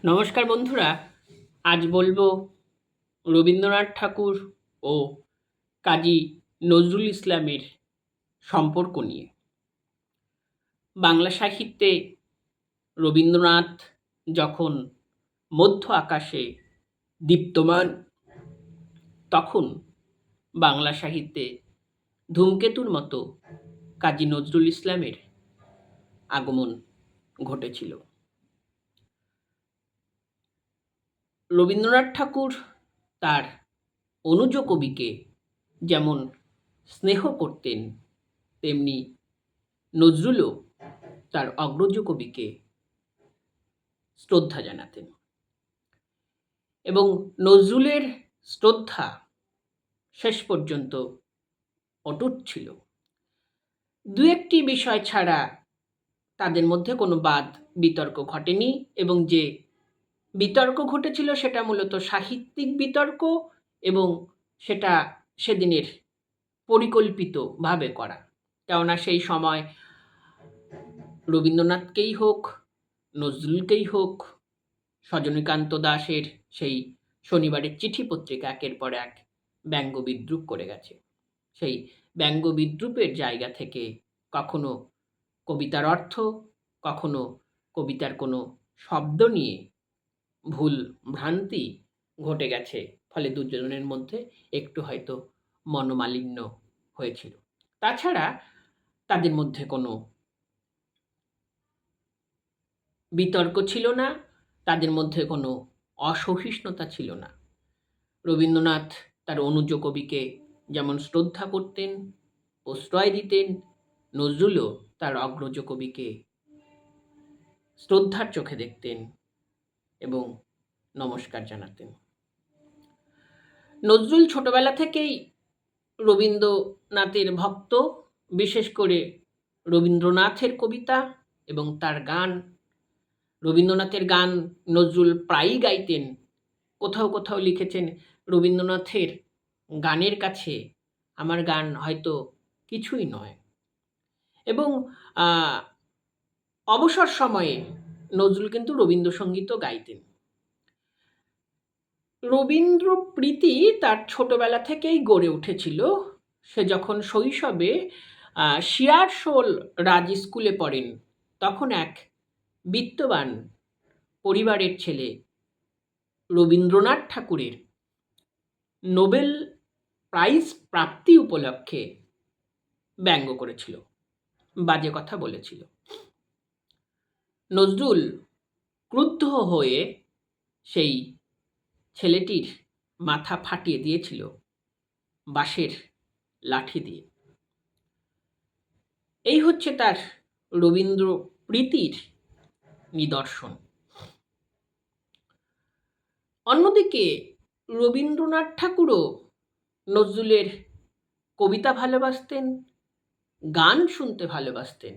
নমস্কার বন্ধুরা, আজ বলবো রবীন্দ্রনাথ ঠাকুর ও কাজী নজরুল ইসলামের সম্পর্ক নিয়ে। বাংলা সাহিত্যে রবীন্দ্রনাথ যখন মধ্য আকাশে দীপ্তমান, তখন বাংলা সাহিত্যে ধূমকেতুর মতো কাজী নজরুল ইসলামের আগমন ঘটেছিল। রবীন্দ্রনাথ ঠাকুর তার অনুজ কবিকে যেমন স্নেহ করতেন, তেমনি নজরুলও তার অগ্রজ কবিকে শ্রদ্ধা জানাতেন এবং নজরুলের শ্রদ্ধা শেষ পর্যন্ত অটুট ছিল। দু একটি বিষয় ছাড়া তাদের মধ্যে কোনো বাদ বিতর্ক ঘটেনি, এবং যে বিতর্ক ঘটেছিল সেটা মূলত সাহিত্যিক বিতর্ক, এবং সেটা সেদিনের পরিকল্পিতভাবে করা। কেননা সেই সময় রবীন্দ্রনাথকেই হোক, নজরুলকেই হোক, সজনীকান্ত দাশের সেই শনিবারের চিঠি পত্রিকা একের পর এক ব্যঙ্গ বিদ্রূপ করে গেছে। সেই ব্যঙ্গ বিদ্রূপের জায়গা থেকে কখনো কবিতার অর্থ, কখনো কবিতার কোনো শব্দ নিয়ে ভুল ভ্রান্তি ঘটে গেছে, ফলে দুজনের মধ্যে একটু হয়তো মনোমালিন্য হয়েছিল। তাছাড়া তাদের মধ্যে কোনো বিতর্ক ছিল না, তাদের মধ্যে কোনো অসহিষ্ণুতা ছিল না। রবীন্দ্রনাথ তার অনুজ কবিকে যেমন শ্রদ্ধা করতেন, প্রশ্রয় দিতেন, নজরুলও তার অগ্রজ কবিকে শ্রদ্ধার চোখে দেখতেন এবং নমস্কার জানাতেন। নজরুল ছোটবেলা থেকেই রবীন্দ্রনাথের ভক্ত, বিশেষ করে রবীন্দ্রনাথের কবিতা এবং তার গান। রবীন্দ্রনাথের গান নজরুল প্রায়ই গাইতেন। কোথাও কোথাও লিখেছেন, রবীন্দ্রনাথের গানের কাছে আমার গান হয়তো কিছুই নয়। এবং অবসর সময়ে নজরুল কিন্তু রবীন্দ্রসঙ্গীতও গাইতেন। রবীন্দ্রপ্রীতি তার ছোটবেলা থেকেই গড়ে উঠেছিল। সে যখন শৈশবে শিয়ারশোল রাজ স্কুলে পড়েন, তখন এক বিত্তবান পরিবারের ছেলে রবীন্দ্রনাথ ঠাকুরের নোবেল প্রাইজ প্রাপ্তি উপলক্ষে ব্যঙ্গ করেছিল, বাজে কথা বলেছিল। নজরুল ক্রুদ্ধ হয়ে সেই ছেলেটির মাথা ফাটিয়ে দিয়েছিল বাঁশের লাঠি দিয়ে। এই হচ্ছে তার রবীন্দ্র প্রীতির নিদর্শন। অন্যদিকে রবীন্দ্রনাথ ঠাকুরও নজরুলের কবিতা ভালোবাসতেন, গান শুনতে ভালোবাসতেন।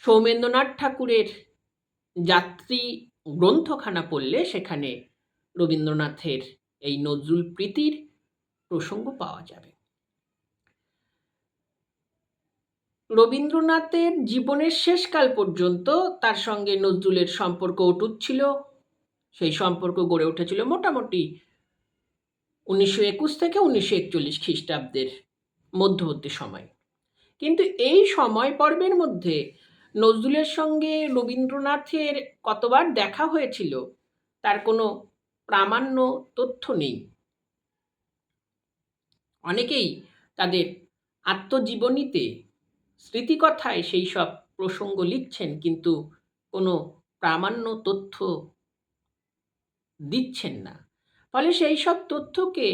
সৌমেন্দ্রনাথ ঠাকুরের যাত্রী গ্রন্থখানা পড়লে সেখানে রবীন্দ্রনাথের এই নজরুল প্রীতির প্রসঙ্গ পাওয়া যাবে। রবীন্দ্রনাথের জীবনের শেষকাল পর্যন্ত তার সঙ্গে নজরুলের সম্পর্ক অটুট ছিল। সেই সম্পর্ক গড়ে উঠেছিল মোটামুটি 1921 থেকে 1941 খ্রিস্টাব্দের মধ্যবর্তী সময়। কিন্তু এই সময় পর্বের মধ্যে নজরুলের সঙ্গে রবীন্দ্রনাথের কতবার দেখা হয়েছিল তার কোনো প্রামাণ্য তথ্য নেই। অনেকেই তাদের আত্মজীবনীতে স্মৃতিকথায় সেই সব প্রসঙ্গ লিখছেন, কিন্তু কোনো প্রামাণ্য তথ্য দিচ্ছেন না। ফলে সেই সব তথ্যকে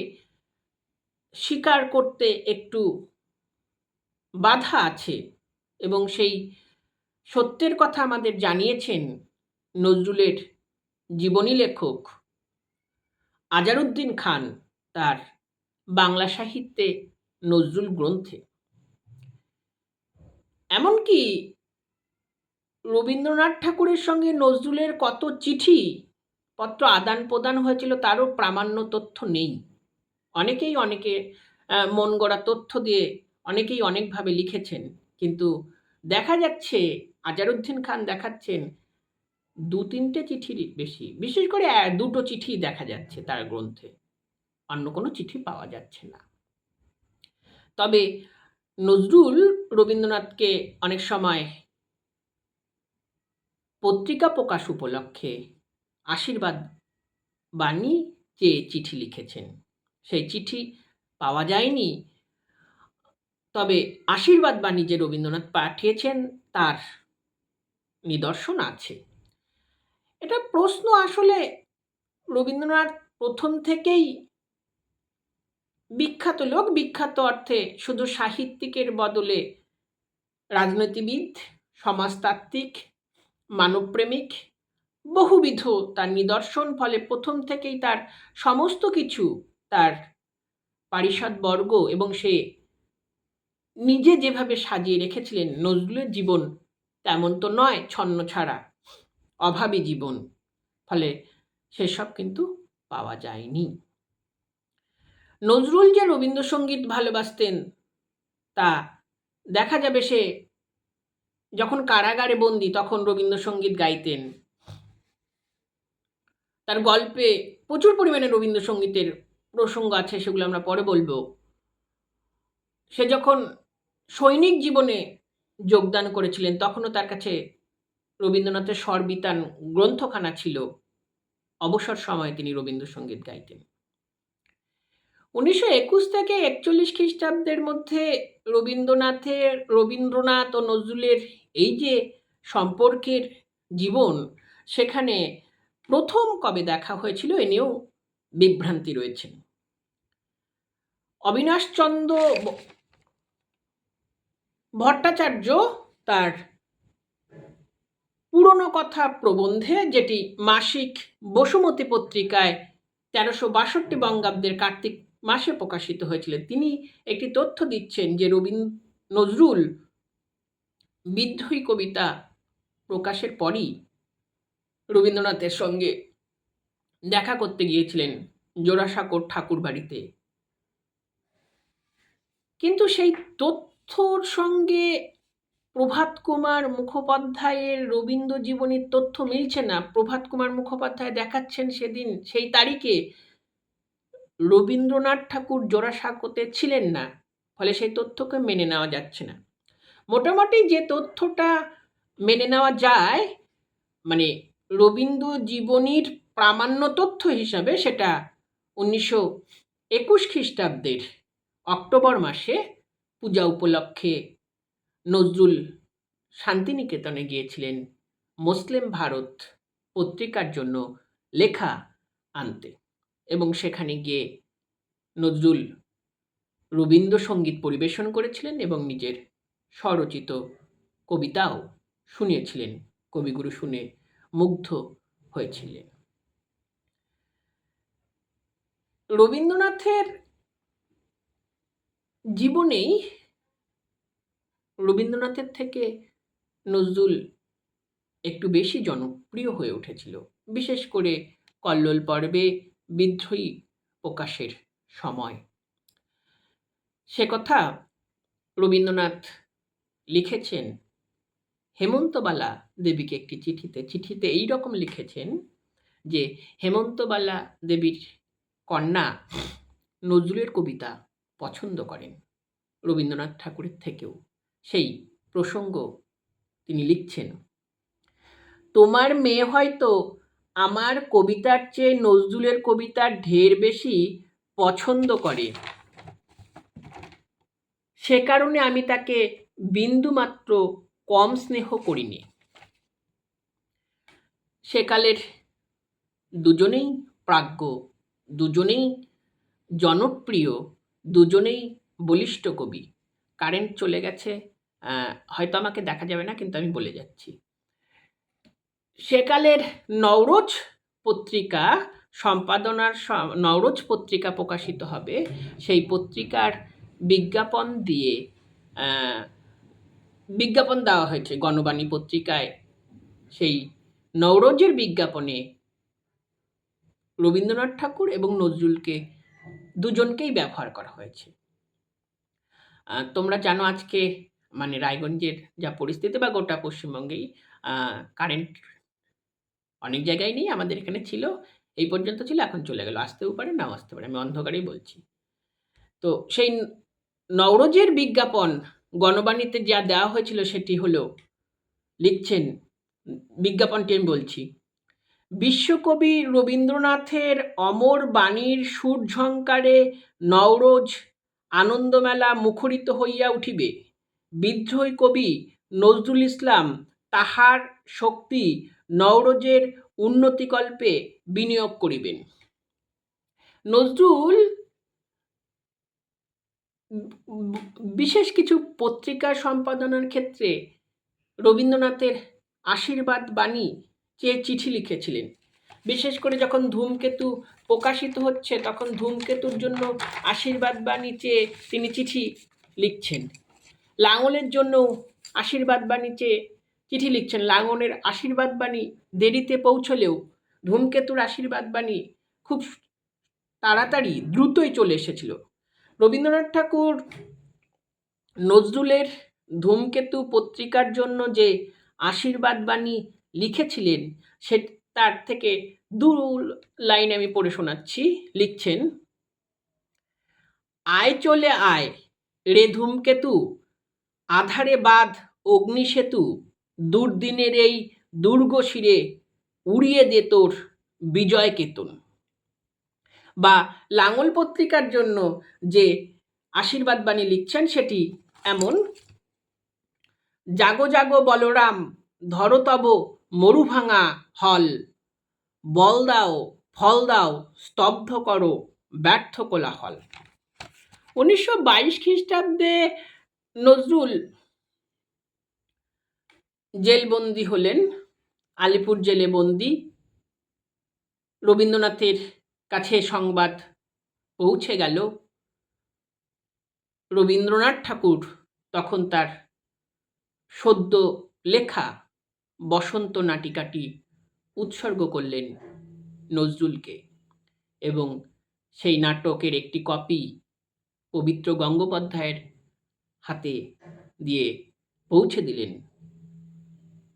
স্বীকার করতে একটু বাধা আছে, এবং সেই সত্যের কথা আমাদের জানিয়েছেন নজরুলের জীবনী লেখক আজারউদ্দিন খান তার বাংলা সাহিত্যে নজরুল গ্রন্থে। এমনকি রবীন্দ্রনাথ ঠাকুরের সঙ্গে নজরুলের কত চিঠি পত্র আদান প্রদান হয়েছিল তারও প্রামাণ্য তথ্য নেই। অনেকেই মন গড়া তথ্য দিয়ে অনেকেই অনেকভাবে লিখেছেন, কিন্তু দেখা যাচ্ছে আজারউদ্দিন খান দেখাচ্ছেন 2-3টে চিঠির বেশি, বিশেষ করে 2টো চিঠি দেখা যাচ্ছে তার গ্রন্থে, অন্য কোনো চিঠি পাওয়া যাচ্ছে না। তবে নজরুল রবীন্দ্রনাথকে অনেক সময় পত্রিকা প্রকাশ উপলক্ষে আশীর্বাদ বাণী চেয়ে চিঠি লিখেছেন। সেই চিঠি পাওয়া যায়নি, তবে আশীর্বাদ বাণী যে রবীন্দ্রনাথ পাঠিয়েছেন তার নিদর্শন আছে। এটা প্রশ্ন আসলে রবীন্দ্রনাথ প্রথম থেকেই বিখ্যাত লোক, বিখ্যাত অর্থে শুধু সাহিত্যিকের বদলে রাজনীতিবিদ, সমাজতাত্ত্বিক, মানবপ্রেমিক, বহুবিধ তার নিদর্শন। ফলে প্রথম থেকেই তার সমস্ত কিছু, তার পারিষদবর্গ এবং সে নিজে যেভাবে সাজিয়ে রেখেছিলেন, নজরুলের জীবন তেমন তো নয়, ছন্নছাড়া অভাবী জীবন, ফলে সেসব কিন্তু পাওয়া যায়নি। নজরুল যে রবীন্দ্রসঙ্গীত ভালোবাসতেন তা দেখা যাবে। সে যখন কারাগারে বন্দী তখন রবীন্দ্রসঙ্গীত গাইতেন। তার গল্পে প্রচুর পরিমাণে রবীন্দ্রসঙ্গীতের প্রসঙ্গ আছে, সেগুলো আমরা পরে বলবো। সে যখন সৈনিক জীবনে যোগদান করেছিলেন তখনও তার কাছে রবীন্দ্রনাথের স্বরবিতান গ্রন্থখানা ছিল। অবসর সময়ে তিনি রবীন্দ্রসঙ্গীত গাইতেন। 1921 থেকে 41 খ্রিস্টাব্দের মধ্যে রবীন্দ্রনাথ ও নজরুলের এই যে সম্পর্কের জীবন, সেখানে প্রথম কবে দেখা হয়েছিল এ নিয়েও বিভ্রান্তি রয়েছে। অবিনাশচন্দ্র ভট্টাচার্য তার পুরনো কথা প্রবন্ধে, যেটি মাসিক বসুমতী পত্রিকায় 1362 বঙ্গাব্দের কার্তিক মাসে প্রকাশিত হয়েছিল, তিনি একটি তথ্য দিচ্ছেন যে নজরুল বিদ্রোহী কবিতা প্রকাশের পরই রবীন্দ্রনাথের সঙ্গে দেখা করতে গিয়েছিলেন জোড়াসাঁকোর ঠাকুর বাড়িতে। কিন্তু সেই তথ্যর সঙ্গে প্রভাত কুমার মুখোপাধ্যায়ের রবীন্দ্র জীবনীর তথ্য মিলছে না। প্রভাত কুমার মুখোপাধ্যায় দেখাচ্ছেন সেদিন সেই তারিখে রবীন্দ্রনাথ ঠাকুর জোড়াসাঁকোতে ছিলেন না, ফলে সেই তথ্যকে মেনে নেওয়া যাচ্ছে না। মোটামুটি যে তথ্যটা মেনে নেওয়া যায়, মানে রবীন্দ্র জীবনীর প্রামাণ্য তথ্য হিসাবে, সেটা 1921 খ্রিস্টাব্দের অক্টোবর মাসে পূজা উপলক্ষে নজরুল শান্তিনিকেতনে গিয়েছিলেন মুসলিম ভারত পত্রিকার জন্য লেখা আনতে, এবং সেখানে গিয়ে নজরুল রবীন্দ্রসঙ্গীত পরিবেশন করেছিলেন এবং নিজের স্বরচিত কবিতাও শুনিয়েছিলেন। কবিগুরু শুনে মুগ্ধ হয়েছিলেন। রবীন্দ্রনাথের জীবনেই রবীন্দ্রনাথের থেকে নজরুল একটু বেশি জনপ্রিয় হয়ে উঠেছিল, বিশেষ করে কল্লোল পর্বে বিদ্রোহী প্রকাশের সময়। সে কথা রবীন্দ্রনাথ লিখেছেন হেমন্তবালা দেবীকে একটি চিঠিতে এই রকম লিখেছেন যে হেমন্তবালা দেবীর কন্যা নজরুলের কবিতা পছন্দ করেন রবীন্দ্রনাথ ঠাকুরের থেকেও। সেই প্রসঙ্গ তিনি লিখছেন, তোমার মেয়ে হয়তো আমার কবিতার চেয়ে নজরুলের কবিতা ঢের বেশি পছন্দ করে, সে কারণে আমি তাকে বিন্দুমাত্র কম স্নেহ করিনি। সেকালের দুজনেই প্রাজ্ঞ, দুজনেই জনপ্রিয়, দুজনেই বলিষ্ঠ কবি। কারেন্ট চলে গেছে, হয়তো আমাকে দেখা যাবে না, কিন্তু আমি বলে যাচ্ছি। সেকালের নওরোজ পত্রিকা সম্পাদনার নওরোজ পত্রিকা প্রকাশিত হবে, সেই পত্রিকার বিজ্ঞাপন দেওয়া হয়েছে গণবাণী পত্রিকায়। সেই নওরোজের বিজ্ঞাপনে রবীন্দ্রনাথ ঠাকুর এবং নজরুলকে দুজনকেই ব্যবহার করা হয়েছে। তোমরা জানো আজকে মানে রায়গঞ্জের যা পরিস্থিতি, বা গোটা পশ্চিমবঙ্গেই কারেন্ট অনেক জায়গায় নেই, আমাদের এখানে ছিল, এই পর্যন্ত ছিল, এখন চলে গেল। আসতেও পারে, নাও আসতে পারে, আমি অন্ধকারেই বলছি। তো সেই নওরোজের বিজ্ঞাপন গণবাণীতে যা দেওয়া হয়েছিল সেটি হলো, লিখছেন, বিজ্ঞাপনটি আমি বলছি, বিশ্বকবি রবীন্দ্রনাথের অমর বাণীর সুরঝঙ্কারে নওরোজ আনন্দমেলা মুখরিত হইয়া উঠিবে। বিদ্রোহী কবি নজরুল ইসলাম তাহার শক্তি নওরোজের উন্নতিকল্পে বিনিয়োগ করিবেন। নজরুল বিশেষ কিছু পত্রিকা সম্পাদনার ক্ষেত্রে রবীন্দ্রনাথের আশীর্বাদ বাণী চেয়ে চিঠি লিখেছিলেন। বিশেষ করে যখন ধূমকেতু প্রকাশিত হচ্ছে তখন ধূমকেতুর জন্য আশীর্বাদ বাণী চেয়ে তিনি চিঠি লিখছেন। লাঙলের জন্য আশীর্বাদ বাণী চেয়ে চিঠি লিখছেন। লাঙলের আশীর্বাদ বাণী দেরিতে পৌঁছলেও ধূমকেতুর আশীর্বাদ বাণী খুব তাড়াতাড়ি দ্রুতই চলে এসেছিল। রবীন্দ্রনাথ ঠাকুর নজরুলের ধূমকেতু পত্রিকার জন্য যে আশীর্বাদ বাণী লিখেছিলেন সে তার থেকে দু লাইন আমি পড়ে শোনাচ্ছি। লিখছেন, আয় চলে আয় রে ধূমকেতু, আধারে বাঁধ অগ্নিসেতু, দুর্দিনের এই দুর্গ শিরে উড়িয়ে দে তোর বিজয় কেতন। বা লাঙল পত্রিকার জন্য যে আশীর্বাদ বাণী লিখছেন সেটি এমন, জাগো জাগো বলরাম ধরো তব মরুভাঙা হল, বল দাও ফল দাও স্তব্ধ করো ব্যর্থ কোলাহল। 1922 খ্রিস্টাব্দে নজরুল জেলবন্দি হলেন, আলিপুর জেলে বন্দি। রবীন্দ্রনাথের কাছে সংবাদ পৌঁছে গেল। রবীন্দ্রনাথ ঠাকুর তখন তার সদ্য লেখা বসন্ত নাটিকাটি উৎসর্গ করলেন নজরুলকে এবং সেই নাটকের একটি কপি পবিত্র গঙ্গোপাধ্যায়ের হাতে দিয়ে পৌঁছে দিলেন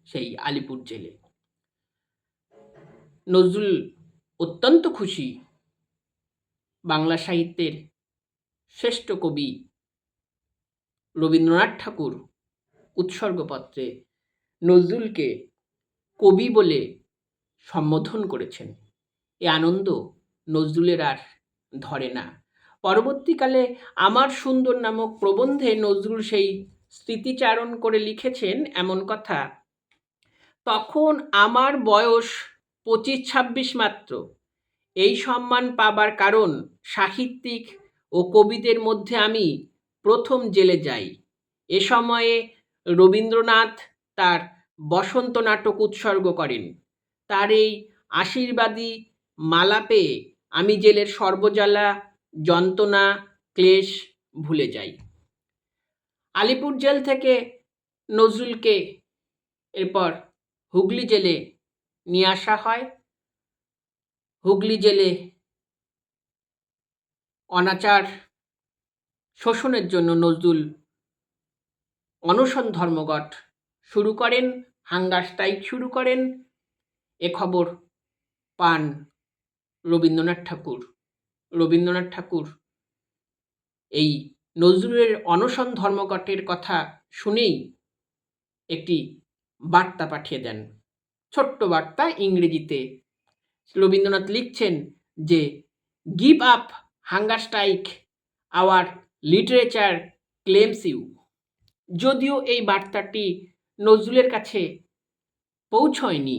সেই আলিপুর জেলে। নজরুল অত্যন্ত খুশি। বাংলা সাহিত্যের শ্রেষ্ঠ কবি রবীন্দ্রনাথ ঠাকুর উৎসর্গপত্রে নজরুলকে কবি বলে সম্বোধন করেছেন। এ আনন্দ নজরুলের আর ধরে না। পরবর্তীকালে আমার সুন্দর নামক প্রবন্ধে নজরুল সেই স্মৃতিচারণ করে লিখেছেন এমন কথা, তখন আমার বয়স 25-26 মাত্র। এই সম্মান পাবার কারণ সাহিত্যিক ও কবিদের মধ্যে আমি প্রথম জেলে যাই। এ সময়ে রবীন্দ্রনাথ তার বসন্ত নাটক উৎসর্গ করেন। তার এই আশীর্বাদী মালা পেয়ে আমি জেলের সর্বজ্বালা যন্ত্রণা ক্লেশ ভুলে যাই। আলিপুর জেল থেকে নজরুলকে এরপর হুগলি জেলে নিয়ে আসা হয়। হুগলি জেলে অনাচার শোষণের জন্য নজরুল অনশন ধর্মঘট শুরু করেন, হাঙ্গার স্ট্রাইক শুরু করেন। এ খবর পান রবীন্দ্রনাথ ঠাকুর। রবীন্দ্রনাথ ঠাকুর এই নজরুলের অনশন ধর্মঘটের কথা শুনেই একটি বার্তা পাঠিয়ে দেন, ছোট্ট বার্তা ইংরেজিতে। রবীন্দ্রনাথ লিখছেন যে, give up hunger strike, our literature claims you. যদিও এই বার্তাটি নজরুলের কাছে পৌঁছয়নি,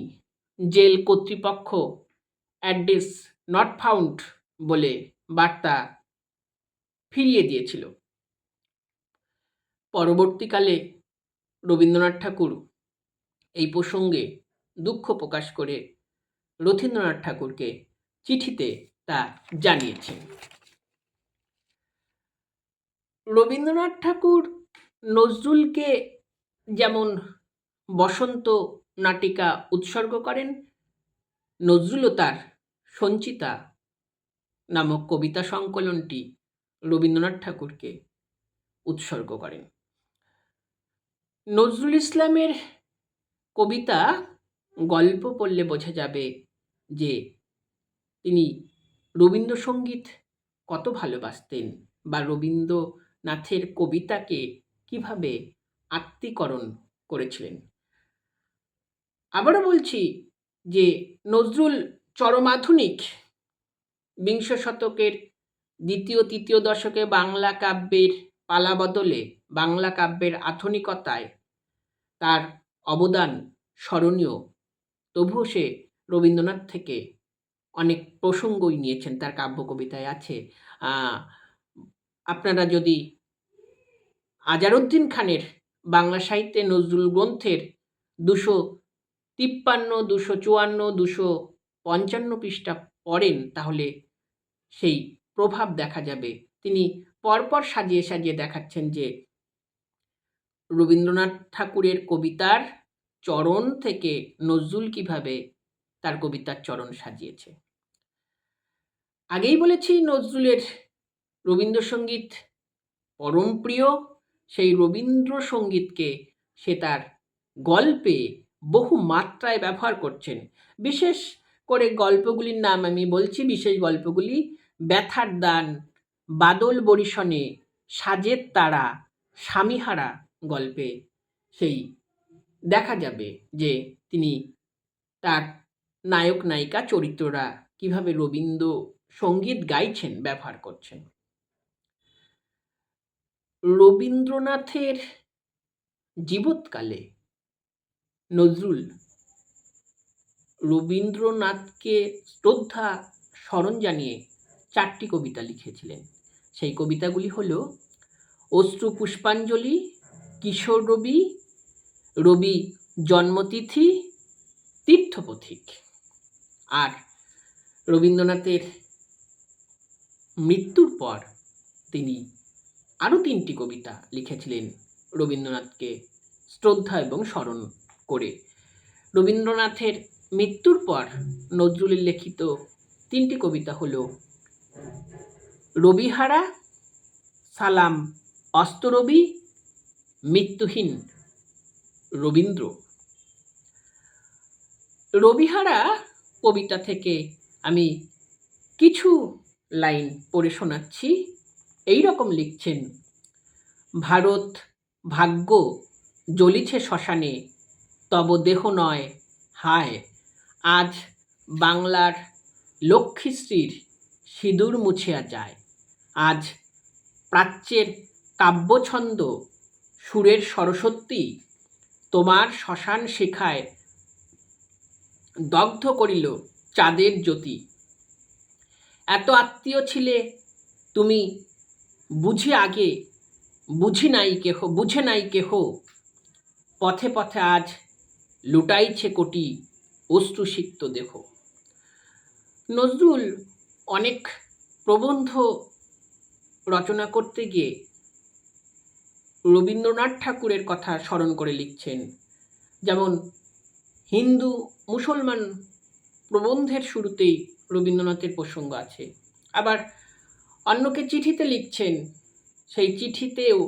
জেল কর্তৃপক্ষ অ্যাড্রেস নট ফাউন্ড বলে বার্তা ফিরিয়ে দিয়েছিল। পরবর্তীকালে রবীন্দ্রনাথ ঠাকুর এই প্রসঙ্গে দুঃখ প্রকাশ করে রথীন্দ্রনাথ ঠাকুরকে চিঠিতে তা জানিয়েছেন। রবীন্দ্রনাথ ঠাকুর নজরুলকে যেমন বসন্ত নাটিকা উৎসর্গ করেন, নজরুলও তার সঞ্চিতা নামক কবিতা সংকলনটি রবীন্দ্রনাথ ঠাকুরকে উৎসর্গ করেন। নজরুল ইসলামের কবিতা গল্প পড়লে বোঝা যাবে যে তিনি রবীন্দ্রসঙ্গীত কত ভালোবাসতেন বা রবীন্দ্রনাথের কবিতাকে কিভাবে আত্মীকরণ করেছিলেন। আবারও বলছি যে নজরুল চরমাধুনিক বিংশ শতকের দ্বিতীয় তৃতীয় দশকে বাংলা কাব্যের পালাবদলে বাংলা কাব্যের আধুনিকতায় তার অবদান স্মরণীয়। তবুও সে রবীন্দ্রনাথ থেকে অনেক প্রসঙ্গই নিয়েছেন, তার কাব্য কবিতায় আছে। আপনারা যদি আজারউদ্দিন খানের বাংলা সাহিত্যে নজরুল গ্রন্থের 253, 254, 255 পৃষ্ঠা পড়েন তাহলে সেই প্রভাব দেখা যাবে। তিনি পরপর সাজিয়ে সাজিয়ে দেখাচ্ছেন যে রবীন্দ্রনাথ ঠাকুরের কবিতার চরণ থেকে নজরুল কিভাবে তার কবিতার চরণ সাজিয়েছে। আগেই বলেছি নজরুলের রবীন্দ্রসঙ্গীত পরম প্রিয়। সেই রবীন্দ্রসঙ্গীতকে সে তার গল্পে বহু মাত্রায় ব্যবহার করছেন। বিশেষ করে গল্পগুলির নাম আমি বলছি, বিশেষ গল্পগুলি: ব্যথার দান, বাদল বরিশনে, সাজের তারা, স্বামীহারা গল্পে সেই দেখা যাবে যে তিনি তার নায়ক নায়িকা চরিত্ররা কিভাবে রবীন্দ্র সঙ্গীত গাইছেন ব্যবহার করছেন। রবীন্দ্রনাথের জীবৎকালে নজরুল রবীন্দ্রনাথকে শ্রদ্ধা স্মরণ জানিয়ে 4টি কবিতা লিখেছিলেন। সেই কবিতাগুলি হল অশ্রু পুষ্পাঞ্জলি, কিশোর রবি, রবি জন্মতিথি, তীর্থপথিক। আর রবীন্দ্রনাথের মৃত্যুর পর তিনি আরও 3টি কবিতা লিখেছিলেন রবীন্দ্রনাথকে শ্রদ্ধা এবং স্মরণ করে। রবীন্দ্রনাথের মৃত্যুর পর নজরুলের লিখিত 3টি কবিতা হল রবিহারা, সালাম অস্তরবি, মৃত্যুহীন রবীন্দ্র। রবিহারা কবিতা থেকে আমি কিছু লাইন পড়ে শোনাচ্ছি। এই রকম লিখছেন: ভারত ভাগ্য জ্বলিছে শ্মশানে, তব দেহ নয় হায়, আজ বাংলার লক্ষ্মীশ্রীর সিঁদুর মুছিয়া যায়, আজ প্রাচ্যের কাব্যছন্দ সুরের সরস্বতী তোমার শ্মশান শিখায় দগ্ধ করিল চাঁদের জ্যোতি, এত আত্মীয় ছিলে তুমি বুঝে আগে, বুঝে নাই কেহ, পথে পথে আজ লুটাইছে কোটি অশ্রুসিক্ত দেহ। নজরুল অনেক প্রবন্ধ রচনা করতে গিয়ে রবীন্দ্রনাথ ঠাকুরের কথা স্মরণ করে লিখছেন। যেমন হিন্দু মুসলমান প্রবন্ধের শুরুতেই রবীন্দ্রনাথের প্রসঙ্গ আছে। আবার অন্যকে চিঠিতে লিখছেন, সেই চিঠিতেও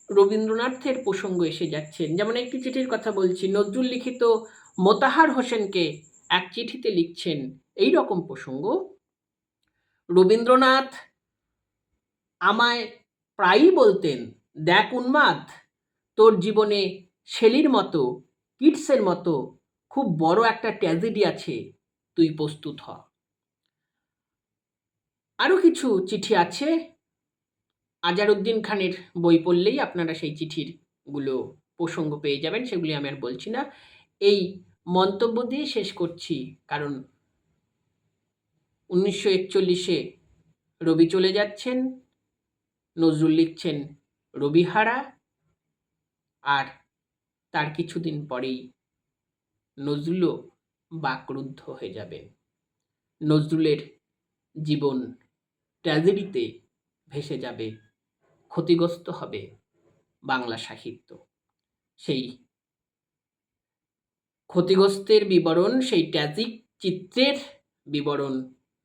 রবীন্দ্রনাথের প্রসঙ্গ এসে যাচ্ছেন। যেমন একটি চিঠির কথা বলছি, নজরুল লিখিত মোতাহার হোসেনকে এক চিঠিতে লিখছেন এই রকম প্রসঙ্গ: রবীন্দ্রনাথ আমায় প্রায়ই বলতেন, দেখ উন্মাদ, তোর জীবনে শেলির মতো, কিটসের মতো খুব বড় একটা ট্র্যাজেডি আছে, তুই প্রস্তুত হ। আরও কিছু চিঠি আছে, আজারউদ্দিন খানের বই পড়লেই আপনারা সেই চিঠিরগুলো প্রসঙ্গ পেয়ে যাবেন, সেগুলি আমি আর বলছি না। এই মন্তব্য দিয়ে শেষ করছি, কারণ 1941-এ রবি চলে যাচ্ছেন, নজরুল লিখছেন রবিহারা, আর তার কিছুদিন পরেই নজরুলও বাকরুদ্ধ হয়ে যাবেন। নজরুলের জীবন ট্র্যাজেডিতে ভেসে যাবে, ক্ষতিগ্রস্ত হবে বাংলা সাহিত্য। সেই ক্ষতিগ্রস্তের বিবরণ, সেই ট্র্যাজিক চিত্রের বিবরণ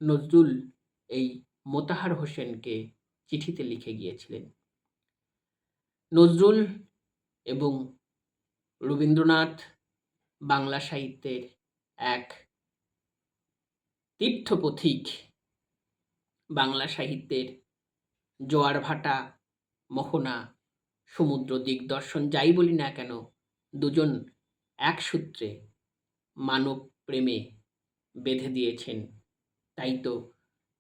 নজরুল এই মোতাহার হোসেনকে চিঠিতে লিখে গিয়েছিলেন। নজরুল এবং রবীন্দ্রনাথ বাংলা সাহিত্যের এক তীর্থপথিক, বাংলা সাহিত্যের জোয়ার ভাটা, মোহনা, সমুদ্র দিগদর্শন যাই বলি না কেন, দুজন এক সূত্রে মানব প্রেমে বেঁধে দিয়েছেন। তাই তো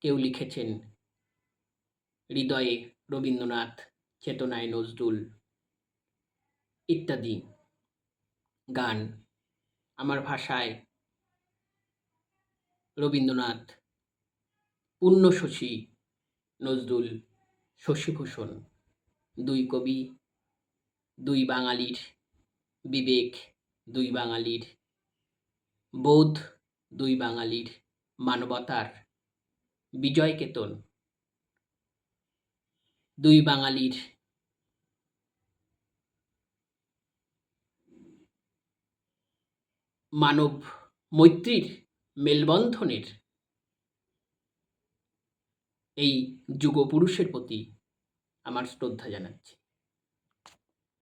কেউ লিখেছেন হৃদয়ে রবীন্দ্রনাথ, চেতনায় নজরুল ইত্যাদি গান। আমার ভাষায় রবীন্দ্রনাথ, পুণ্যশশী, নজরুল, শশীভূষণ, দুই কবি, দুই বাঙালির বিবেক, দুই বাঙালির বোধ, দুই বাঙালির মানবতার বিজয় কেতন, দুই বাঙালির মানব মৈত্রীর মেলবন্ধনের এই যুগপুরুষের প্রতি আমার শ্রদ্ধা জানাচ্ছি।